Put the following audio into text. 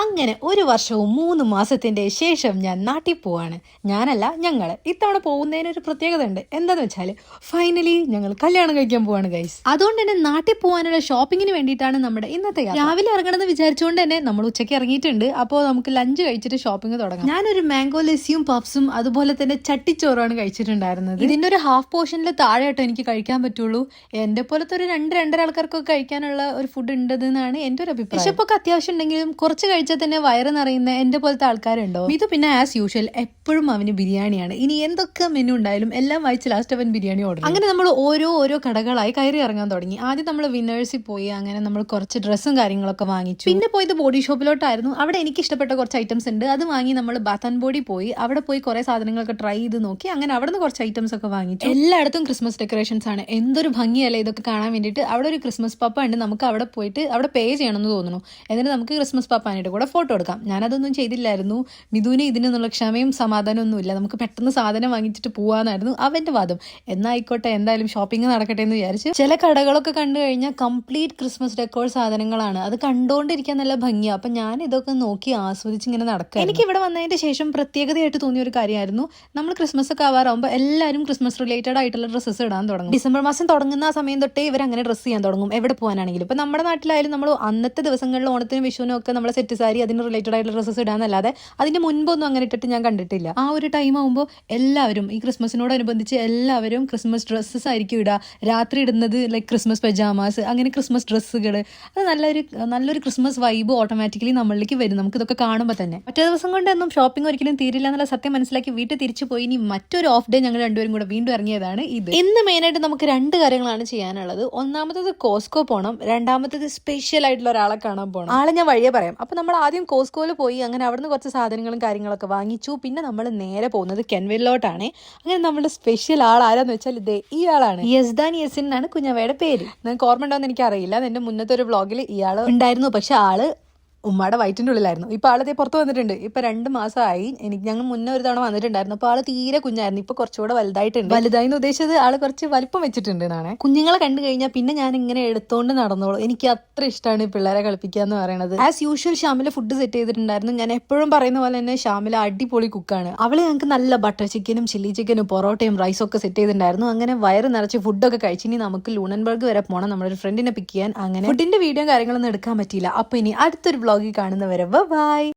അങ്ങനെ ഒരു വർഷവും 3 മാസത്തിന്റെ ശേഷം ഞാൻ നാട്ടിൽ പോവാണ്. ഞാനല്ല, ഞങ്ങൾ ഇത്തവണ പോകുന്നതിന് ഒരു പ്രത്യേകത ഉണ്ട്. എന്താന്ന് വെച്ചാൽ ഫൈനലി ഞങ്ങൾ കല്യാണം കഴിക്കാൻ പോവാണ് ഗൈസ്. അതുകൊണ്ട് തന്നെ നാട്ടിൽ പോകാനുള്ള ഷോപ്പിങ്ങിന് വേണ്ടിയിട്ടാണ് നമ്മുടെ ഇന്നത്തെ യാത്ര. രാവിലെ ഇറങ്ങണമെന്ന് വിചാരിച്ചുകൊണ്ട് തന്നെ നമ്മൾ ഉച്ചയ്ക്ക് ഇറങ്ങിയിട്ടുണ്ട്. അപ്പോൾ നമുക്ക് ലഞ്ച് കഴിച്ചിട്ട് ഷോപ്പിംഗ് തുടങ്ങാം. ഞാനൊരു മാംഗോ ലസ്സിയും പപ്സും അതുപോലെ തന്നെ ചട്ടിച്ചോറുമാണ് കഴിച്ചിട്ടുണ്ടായിരുന്നത്. ഇതിന്റെ ഒരു ഹാഫ് പോർഷനിൽ താഴെയാട്ടോ എനിക്ക് കഴിക്കാൻ പറ്റുള്ളൂ. എന്റെ പോലത്തെ ഒരു 2-2.5 ആൾക്കാർക്കൊക്കെ കഴിക്കാനുള്ള ഒരു ഫുഡ് ഉണ്ടെന്നാണ് എന്റെ ഒരു അഭിപ്രായം. വിശപ്പൊക്കെ അത്യാവശ്യം ഉണ്ടെങ്കിലും കുറച്ച് കഴിച്ചാൽ തന്നെ വയറ് നിറയുന്ന എന്റെ പോലത്തെ ആൾക്കാരുണ്ടോ? ഇത് പിന്നെ ആസ് യൂഷ്വൽ എപ്പോഴും അവന് ബിരിയാണിയാണ്. ഇനി എന്തൊക്കെ മെനു ഉണ്ടായാലും എല്ലാം വായിച്ച് ലാസ്റ്റ് അവൻ ബിരിയാണി ഓർഡർ. അങ്ങനെ നമ്മൾ ഓരോ കടകളായി കയറി ഇറങ്ങാൻ തുടങ്ങി. ആദ്യം നമ്മൾ വിന്നേഴ്സിൽ പോയി അങ്ങനെ നമ്മൾ കുറച്ച് ഡ്രസ്സും കാര്യങ്ങളൊക്കെ വാങ്ങിച്ചു. പിന്നെ പോയത് ബോഡി ഷോപ്പിലോട്ടായിരുന്നു. അവിടെ എനിക്ക് ഇഷ്ടപ്പെട്ട കുറച്ച് ഐറ്റംസ് ഉണ്ട്. അത് വാങ്ങി നമ്മൾ ബാത്ത് ആൻഡ് ബോഡി പോയി. അവിടെ പോയി കുറെ സാധനങ്ങളൊക്കെ ട്രൈ ചെയ്ത് നോക്കി. അങ്ങനെ അവിടെ നിന്ന് കുറച്ച് ഐറ്റംസ് ഒക്കെ വാങ്ങിച്ചു. എല്ലായിടത്തും ക്രിസ്മസ് ഡെക്കറേഷൻസ് ആണ്. എന്തൊരു ഭംഗിയല്ലേ ഇതൊക്കെ കാണാൻ വേണ്ടിയിട്ട്. അവിടെ ഒരു ക്രിസ്മസ് പപ്പ ഉണ്ട്. നമുക്ക് അവിടെ പോയിട്ട് അവിടെ പേ ചെയ്യണമെന്ന് തോന്നുന്നു. എന്നിട്ട് നമുക്ക് ക്രിസ്മസ് പപ്പാനായിട്ട് കൂടെ ഫോട്ടോ എടുക്കാം. ഞാനതൊന്നും ചെയ്തില്ലായിരുന്നു. മിഥുവിന് ഇതിനുള്ള ക്ഷമയും സമാധാനം ഒന്നുമില്ല. നമുക്ക് പെട്ടെന്ന് സാധനം വാങ്ങിച്ചിട്ട് പോവാന്നായിരുന്നു അവന്റെ വാദം. എന്നായിക്കോട്ടെ, എന്തായാലും ഷോപ്പിംഗ് നടക്കട്ടെ എന്ന് വിചാരിച്ചു. ചില കടകളൊക്കെ കണ്ടു കഴിഞ്ഞാൽ കംപ്ലീറ്റ് ക്രിസ്മസ് ഡെക്കോർ സാധനങ്ങളാണ്. അത് കണ്ടുകൊണ്ടിരിക്കാൻ നല്ല ഭംഗിയാണ്. അപ്പൊ ഞാൻ ഇതൊക്കെ നോക്കി ആസ്വദിച്ച് ഇങ്ങനെ നടക്കുക. എനിക്ക് ഇവിടെ വന്നതിന് ശേഷം പ്രത്യേകതയായിട്ട് തോന്നിയ ഒരു കാര്യമായിരുന്നു, നമ്മൾ ക്രിസ്മസ് ഒക്കെ ആവാറാകുമ്പോൾ എല്ലാവരും ക്രിസ്മസ് റിലേറ്റഡ് ആയിട്ടുള്ള ഡ്രസ്സസ് ഇടാൻ തുടങ്ങും. ഡിസംബർ മാസം തുടങ്ങുന്ന ആ സമയം തൊട്ടേ ഇവർ അങ്ങനെ ഡ്രസ്സ് ചെയ്യാൻ തുടങ്ങും. എവിടെ പോകാനാണെങ്കിലും. ഇപ്പൊ നമ്മുടെ നാട്ടിലായാലും നമ്മൾ അന്നത്തെ ദിവസങ്ങളിൽ ഓണത്തിനും വിഷുവിനും ഒക്കെ നമ്മളെ സെറ്റ് സാരി അതിന് റിലേറ്റഡ് ആയിട്ടുള്ള ഡ്രസ്സസ് ഇടാന്നല്ലാതെ അതിന്റെ മുൻപൊന്നും അങ്ങനെ ഇട്ടിട്ട് ഞാൻ കണ്ടിട്ടില്ല. ആ ഒരു ടൈം ആകുമ്പോൾ എല്ലാവരും ഈ ക്രിസ്മസിനോടനുബന്ധിച്ച് എല്ലാവരും ക്രിസ്മസ് ഡ്രസ്സസ് ആയിരിക്കും ഇടുക. രാത്രി ഇടുന്നത് ലൈക്ക് ക്രിസ്മസ് പജാമാസ്, അങ്ങനെ ക്രിസ്മസ് ഡ്രസ്സുകൾ. അത് നല്ലൊരു ക്രിസ്മസ് വൈബ് ഓട്ടോമാറ്റിക്കലി നമ്മളിലേക്ക് വരും നമുക്ക് ഇതൊക്കെ കാണുമ്പോൾ തന്നെ. മറ്റേ ദിവസം കൊണ്ടൊന്നും ഷോപ്പിംഗ് ഒരിക്കലും തീരില്ല എന്നുള്ള സത്യം മനസ്സിലാക്കി വീട്ടിൽ തിരിച്ചു പോയി. ഇനി മറ്റൊരു ഓഫ് ഡേ ഞങ്ങൾ രണ്ടുപേരും കൂടെ വീണ്ടും ഇറങ്ങിയതാണ് ഇത്. ഇന്ന് മെയിനായിട്ട് നമുക്ക് 2 കാര്യങ്ങളാണ് ചെയ്യാനുള്ളത്. ഒന്നാമത്തത് കോസ്കോ പോകണം, രണ്ടാമത്തത് സ്പെഷ്യൽ ആയിട്ടുള്ള ഒരാളെ കാണാൻ പോകണം. ആളെ ഞാൻ വഴിയെ പറയാം. അപ്പൊ നമ്മൾ ആദ്യം കോസ്കോയിൽ പോയി അങ്ങനെ അവിടുന്ന് കുറച്ച് സാധനങ്ങളും കാര്യങ്ങളൊക്കെ വാങ്ങിച്ചു. പിന്നെ നമ്മൾ നേരെ പോകുന്നത് കെൻവില്ലോട്ടാണ്. അങ്ങനെ നമ്മുടെ സ്പെഷ്യൽ ആൾ ആരാന്ന് വെച്ചാൽ ഇതേ ഈ ആളാണ്. യസ്ദാൻ യസിൻ എന്നാണ് കുഞ്ഞവയുടെ പേര്. നിങ്ങൾക്ക് ഓർമ്മ ഉണ്ടോന്ന് എനിക്ക് അറിയില്ല. എന്റെ മുന്നത്തെ ഒരു വ്ളോഗിൽ ഇയാൾ ഉണ്ടായിരുന്നു. പക്ഷെ ആള് ഉമ്മയുടെ വയറ്റിൻ്റെ ഉള്ളിലായിരുന്നു. ഇപ്പൊ ആളതേ പുറത്ത് വന്നിട്ടുണ്ട്. ഇപ്പൊ 2 മാസമായി. ഞങ്ങൾ മുന്നേ ഒരു തവണ വന്നിട്ടുണ്ടായിരുന്നു. അപ്പൊ ആള് തീരെ കുഞ്ഞായിരുന്നു. ഇപ്പൊ കുറച്ചുകൂടെ വലുതായിട്ടുണ്ട്. വലുതായി ഉദ്ദേശിച്ചത് ആള് കുറച്ച് വലിപ്പം വെച്ചിട്ടുണ്ട് എന്നാണ്. കുഞ്ഞുങ്ങളെ കണ്ടു കഴിഞ്ഞാൽ പിന്നെ ഞാൻ ഇങ്ങനെ എടുത്തോണ്ട് നടന്നോളൂ. എനിക്ക് അത്ര ഇഷ്ടമാണ് ഈ പിള്ളേരെ കളിപ്പിക്കുക എന്ന് പറയുന്നത്. As usual Shamila food set ചെയ്തിട്ടുണ്ടായിരുന്നു. ഞാൻ എപ്പോഴും പറയുന്ന പോലെ തന്നെ ഷാമില അടിപൊളി കുക്കാണ്. അവള് ഞങ്ങൾക്ക് നല്ല ബട്ടർ ചിക്കനും ചില്ലി ചിക്കനും പൊറോട്ടയും റൈസും ഒക്കെ സെറ്റ് ചെയ്തിട്ടുണ്ടായിരുന്നു. അങ്ങനെ വയറ് നിറച്ച് ഫുഡൊക്കെ കഴിച്ച് ഇനി നമുക്ക് ലൂണൻബർഗ് വരെ പോകണം നമ്മുടെ ഒരു ഫ്രണ്ടിനെ പിക്ക് ചെയ്യാൻ. അങ്ങനെ ഫുഡിന്റെ വീഡിയോ കാര്യങ്ങളൊന്നും എടുക്കാൻ പറ്റിയില്ല. അപ്പൊ ഇനി അടുത്തൊരു വ്ളോഗിൽ കാണുന്നവരെ ബൈ.